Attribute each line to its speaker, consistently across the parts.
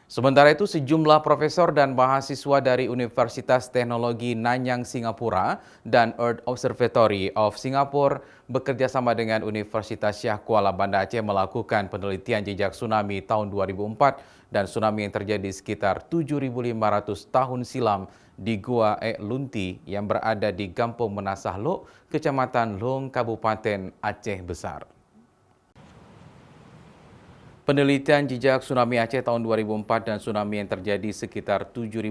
Speaker 1: Sementara itu, sejumlah profesor dan mahasiswa dari Universitas Teknologi Nanyang, Singapura dan Earth Observatory of Singapore bekerja sama dengan Universitas Syah Kuala Banda Aceh melakukan penelitian jejak tsunami tahun 2004 dan tsunami yang terjadi sekitar 7.500 tahun silam di Gua Ek Lunti yang berada di Kampung Menasah Lok, Kecamatan Long, Kabupaten Aceh Besar. Penelitian jejak tsunami Aceh tahun 2004 dan tsunami yang terjadi sekitar 7.500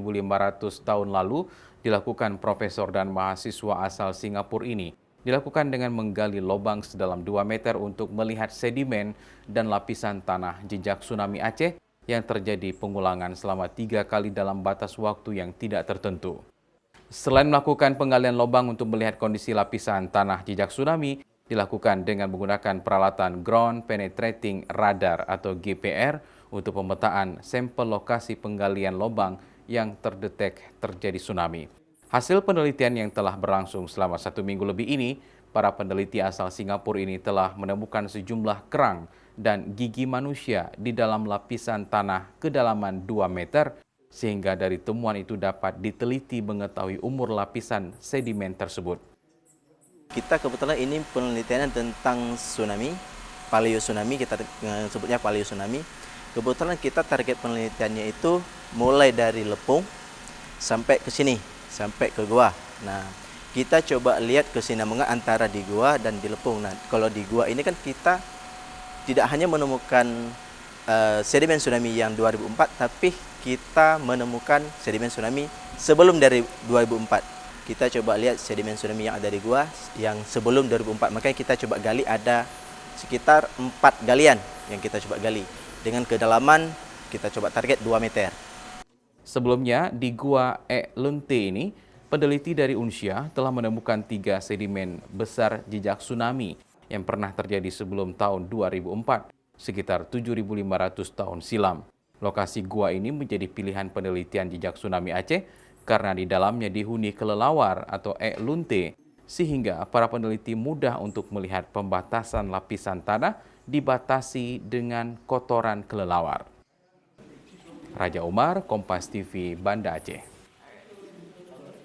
Speaker 1: tahun lalu dilakukan profesor dan mahasiswa asal Singapura ini. Dilakukan dengan menggali lubang sedalam 2 meter untuk melihat sedimen dan lapisan tanah jejak tsunami Aceh yang terjadi pengulangan selama 3 kali dalam batas waktu yang tidak tertentu. Selain melakukan penggalian lubang untuk melihat kondisi lapisan tanah jejak tsunami, dilakukan dengan menggunakan peralatan Ground Penetrating Radar atau GPR untuk pemetaan sampel lokasi penggalian lubang yang terdetek terjadi tsunami. Hasil penelitian yang telah berlangsung selama 1 minggu lebih ini, para peneliti asal Singapura ini telah menemukan sejumlah kerang dan gigi manusia di dalam lapisan tanah kedalaman 2 meter, sehingga dari temuan itu dapat diteliti mengetahui umur lapisan sedimen tersebut.
Speaker 2: Kita kebetulan ini penelitian tentang tsunami, paleo tsunami, kita sebutnya paleo tsunami. Kebetulan kita target penelitiannya itu mulai dari Lepung sampai ke sini, sampai ke Gua. Nah, kita coba lihat kesinambungan antara di Gua dan di Lepung. Nah, kalau di Gua ini kan kita tidak hanya menemukan sedimen tsunami yang 2004, tapi kita menemukan sedimen tsunami sebelum dari 2004. Kita coba lihat sedimen tsunami yang ada di Gua yang sebelum 2004. Makanya kita coba gali, ada sekitar 4 galian yang kita coba gali. Dengan kedalaman kita coba target 2 meter.
Speaker 1: Sebelumnya, di Gua Ek Lunti ini, peneliti dari Unsyah telah menemukan 3 sedimen besar jejak tsunami yang pernah terjadi sebelum tahun 2004, sekitar 7.500 tahun silam. Lokasi gua ini menjadi pilihan penelitian jejak tsunami Aceh karena di dalamnya dihuni kelelawar atau Ek Lunti, sehingga para peneliti mudah untuk melihat pembatasan lapisan tanah dibatasi dengan kotoran kelelawar. Raja Umar, Kompas TV, Banda Aceh.